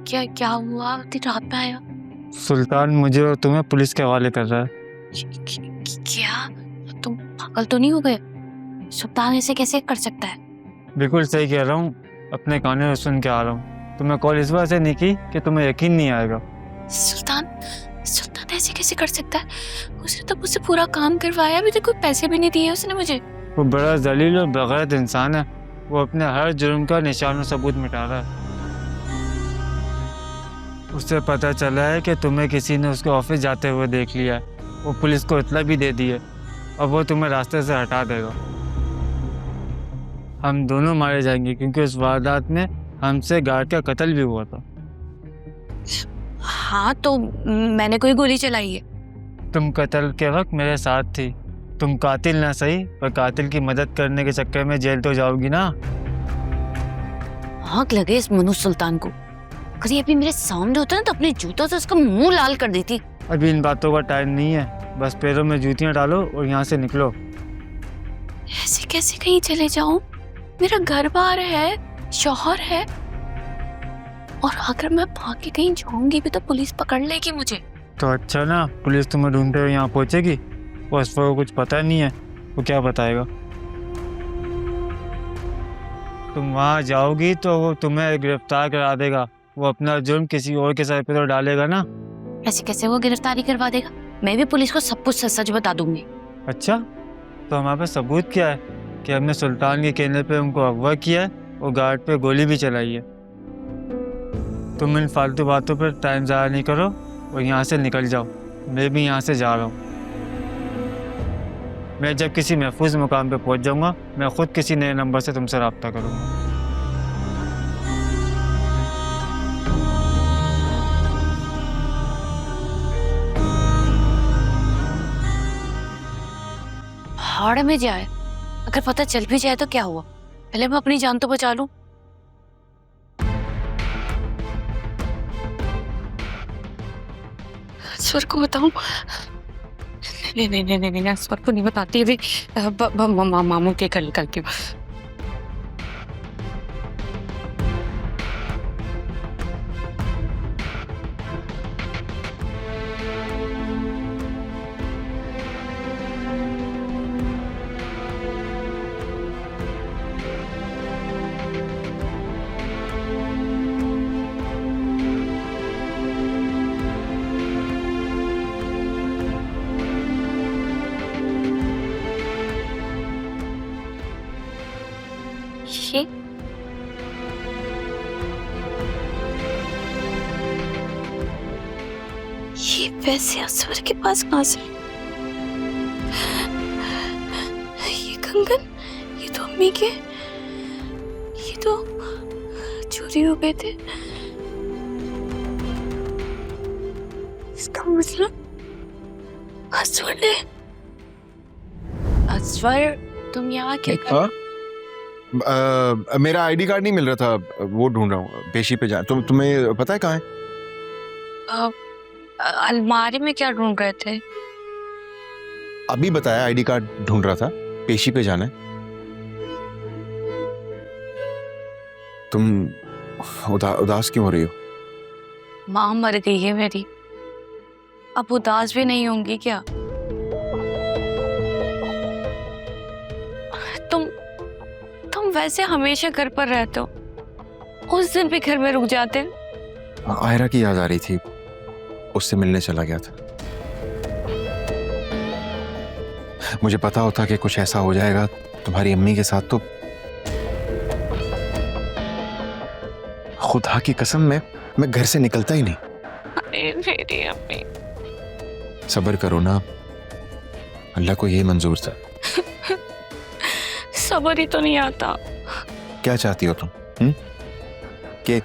क्या क्या हुआ? इतनी रात में आया? सुल्तान मुझे और तुम्हें पुलिस के हवाले कर रहा है। क्या? तुम पागल तो नहीं हो गए? सुल्तान ऐसे कैसे कर सकता है? बिल्कुल सही कह रहा हूँ, अपने कानों में सुन के आ रहा हूँ। तुम्हें कॉल इस वजह से नहीं की कि तुम्हें यकीन नहीं आएगा। सुल्तान सुल्तान ऐसे कैसे कर सकता है? उसने तो मुझसे पूरा काम करवाया, अभी तक कोई पैसे भी नहीं दिए उसने मुझे। वो बड़ा जलील और बगैरत इंसान है। वो अपने हर जुर्म का निशान और सबूत मिटा रहा है। उससे पता चला है कि तुम्हें किसी ने उसके ऑफिस जाते हुए देख लिया है। वो पुलिस को इत्तला भी दे दी है और वो तुम्हें रास्ते से हटा देगा। हम दोनों मारे जाएंगे क्योंकि उस वारदात में हमसे गार्ड का कत्ल भी हुआ था। हाँ तो मैंने कोई गोली चलाई है। तुम कत्ल के वक्त मेरे साथ थी। तुम कातिल ना सही पर कातिल की मदद करने के चक्कर में जेल तो जाओगी ना। आग लगे इस मनु सुल्तान को। अगर ये अभी मेरे सामने होता ना तो अपने जूतों से उसका मुंह लाल कर देती। अभी इन बातों का टाइम नहीं है, बस पैरों में जूतियां डालो और यहाँ से निकलो। ऐसे कैसे कहीं चले जाऊं? मेरा घर बार है, शौहर है, और अगर मैं भाग के कहीं जाऊंगी भी तो पुलिस पकड़ लेगी मुझे। तो अच्छा ना, पुलिस तुम्हें ढूंढते हुए यहाँ पहुँचेगी। बस वो कुछ पता नहीं है, वो क्या बताएगा। तुम वहाँ जाओगी तो वो तुम्हें गिरफ्तार करा देगा। वो अपना जुर्म किसी और के सर पे तो डालेगा ना। ऐसे कैसे वो गिरफ्तारी करवा देगा? मैं भी पुलिस को सब कुछ सच सच बता दूंगी। अच्छा, तो हमारे पास सबूत क्या है कि हमने सुल्तान के कहने पे उनको अगवा किया है और गार्ड पे गोली भी चलाई है। तुम इन फालतू बातों पर टाइम ज़ाया नहीं करो और यहाँ से निकल जाओ। मैं भी यहाँ से जा रहा हूँ। मैं जब किसी महफूज मुकाम पे पहुँच जाऊँगा, मैं खुद किसी नए नंबर से तुमसे रब्ता करूँगा। हाड़ में जाए, अगर पता चल भी जाए तो क्या हुआ? पहले मैं अपनी जान तो बचा लूं। स्वर को बताऊं? नहीं नहीं नहीं नहीं, स्वर को नहीं बताती अभी। मामू के कल करके। ये पैसे असवर के पास कहाँ से? ये कंगन, ये तो अम्मी के, ये तो चोरी हो गए थे। इसका मतलब असवर ने। असवर, तुम यहाँ क्या कर? मेरा आईडी कार्ड नहीं मिल रहा था, वो ढूंढ रहा हूँ। पेशी पे जा। तुम्हें पता है कहाँ है? अलमारी में क्या ढूंढ रहे थे? अभी बताया आईडी कार्ड ढूंढ रहा था, पेशी पे जाना है। तुम उदास क्यों हो रही हो? माँ मर गई है मेरी, अब उदास भी नहीं होंगी क्या? तुम वैसे हमेशा घर पर रहते हो, उस दिन भी घर में रुक जाते। आयरा की याद आ रही थी, उससे मिलने चला गया था। मुझे पता होता कि कुछ ऐसा हो जाएगा तुम्हारी अम्मी के साथ तो खुदा की कसम मैं घर से निकलता ही नहीं। अरे मेरी अम्मी। सब्र करो ना, अल्लाह को ये मंजूर था। सब्र ही तो नहीं आता। क्या चाहती हो तुम? कि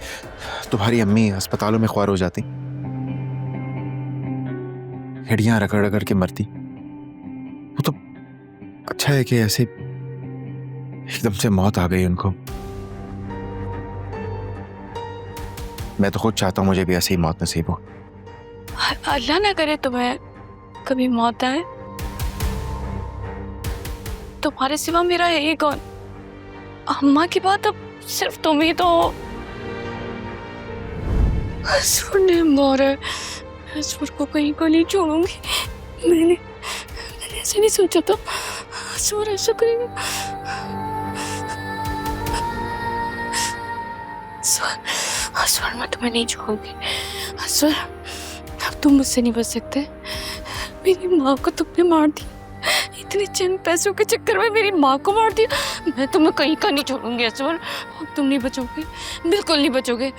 तुम्हारी अम्मी अस्पतालों में ख्वार हो जाती, हड्डियां रगड़ रगड़ के मरती? वो तो अच्छा है कि ऐसे एकदम से मौत आ गई उनको। मैं तो खुद चाहता हूं मुझे भी ऐसी ही मौत नसीब हो। अल्लाह ना करे तुम्हें कभी मौत आए। तुम्हारे सिवा मेरा है ही कौन? अम्मा की बात अब सिर्फ तुम ही तो हो। असुर ने मारा है। मैं असुर को कहीं का नहीं छोड़ूंगी। मैंने ऐसे नहीं सोचा था असुर ऐसा करेगा। असुर मैं तुम्हें नहीं छोड़ूंगी। असुर अब तुम मुझसे नहीं बच सकते। मेरी माँ को तुमने मार दिया, इतने चंद पैसों के चक्कर में मेरी माँ को मार दिया। मैं तुम्हें कहीं का नहीं छोड़ूंगी असुर। अब तुम नहीं बचोगे, बिल्कुल नहीं बचोगे।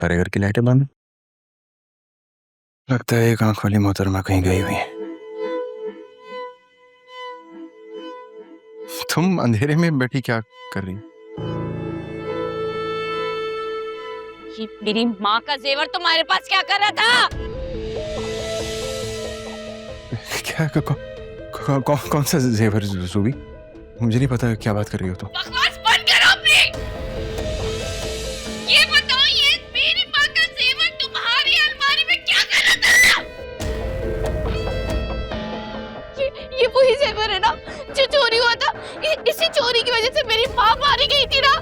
सारे घर की लाइटें बंद। लगता है एक आंख वाली मोहतरमा कहीं गई हुई है। तुम अंधेरे में बैठी क्या कर रही हो? ये मेरी माँ का जेवर तुम्हारे पास क्या कर रहा था? क्या कौन सा जेवर ज़ुबी? मुझे नहीं पता क्या बात कर रही हो तुम। बकवास बंद करो अपनी। ये बताओ, ये मेरी माँ का जेवर तुम्हारी अलमारी में क्या कर रहा था? ये वही जेवर है ना जो चोरी हुआ था? इसी चोरी की वजह से मेरी माँ मारी गई थी ना?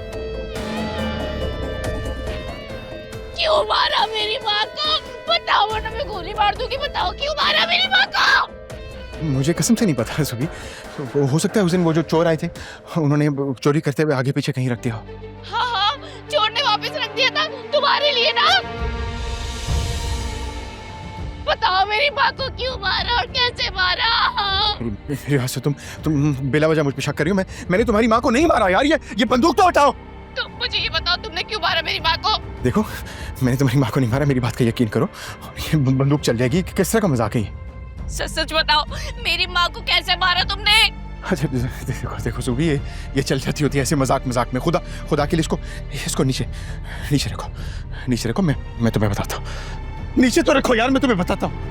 क्यों मारा मेरी माँ को? बताओ वरना मैं गोली मार दूंगी। बताओ क्यों मारा मेरी माँ को? मुझे कसम से नहीं पता ज़ुबी। हो सकता है उस दिन वो जो चोर आए थे उन्होंने चोरी करते हुए आगे पीछे कहीं रख दिया। हाँ, चोर ने वापस रख दिया था तुम्हारे लिए ना। बताओ मेरी माँ को क्यों मारा और कैसे मारा? मेरी बात से तुम बिला वजह मुझ पे शक कर रही हो। मैंने तुम्हारी माँ को नहीं मारा यार। ये बंदूक तो हटाओ। तुम मुझे ये बताओ, तुमने क्यों मारा मेरी माँ को? देखो, मैंने तुम्हारी माँ को नहीं मारा, मेरी बात का यकीन करो। ये बंदूक चल जाएगी। किस तरह का मजाक है ये? सच बताओ, मेरी माँ को कैसे मारा तुमने? अच्छा देखो ज़ुबी, ये चल जाती होती है ऐसे मजाक में। खुदा के लिए इसको नीचे रखो। मैं तुम्हें बताता हूँ। नीचे तो रखो यार, मैं तुम्हें बताता हूँ।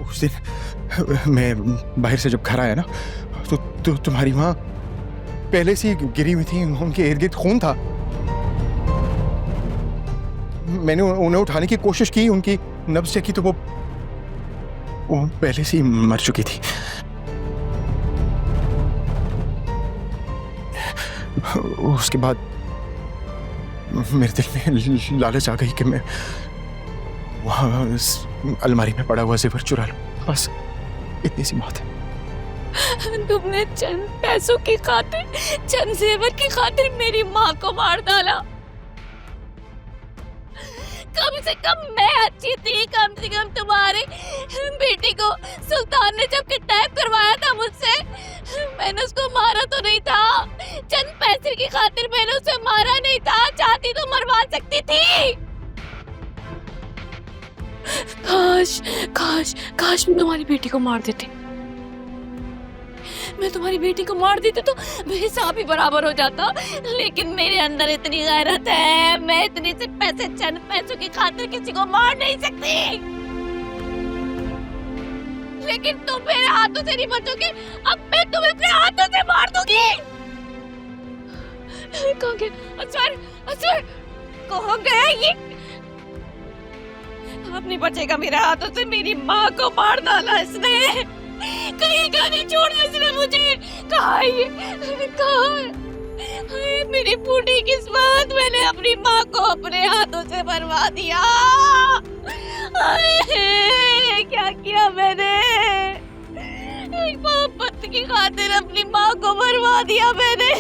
उस दिन मैं बाहर से जब घर आया ना तो तुम्हारी माँ पहले से गिरी हुई थी, उनके इर्द गिर्द खून था। मैंने उन्हें उठाने की कोशिश की, उनकी नब्ज चेकी तो वो पहले से ही मर चुकी थी। उसके बाद मेरे दिल में लालच आ गई कि मैं वहाँ अलमारी में पड़ा हुआ जेवर चुरा लूं। बस इतनी सी बात है। तुमने चंद पैसों की खातिर, चंद जेवर की खातिर मेरी माँ को मार डाला। कम से कम मैं अच्छी थी, कम से कम तुम्हारे बेटी को सुल्तान ने जब किडनैप करवाया था मुझसे, मैंने उसको मारा तो नहीं था। चंद पैसे की खातिर मैंने उसे मारा नहीं था। चाहती तो मरवा सकती थी। काश मैं तुम्हारी बेटी को मार देती। मैं तुम्हारी बेटी को मार देती तो हिसाब ही बराबर हो जाता। लेकिन मेरे अंदर इतनी गैरत है, मैं इतनी से पैसे, चंद पैसों की खातिर किसी को मार नहीं सकती। लेकिन तुम मेरे हाथों से नहीं बचोगे। अब मैं तुम्हें अपने हाथों से मार दूंगी। कहाँ गया असवर? कहाँ गया ये? अब नहीं बचेगा मेरे हाथों से। मेरी माँ को मार डाला इसने। कहीं का नहीं छोड़ा इसने मुझे। कहाँ है ये? कहाँ है? मेरी बूढ़ी किस्मत, मैंने अपनी माँ को अपने हाथों से मरवा दिया। क्या किया मैंने? एक मोहब्बत की खातिर अपनी माँ को मरवा दिया मैंने।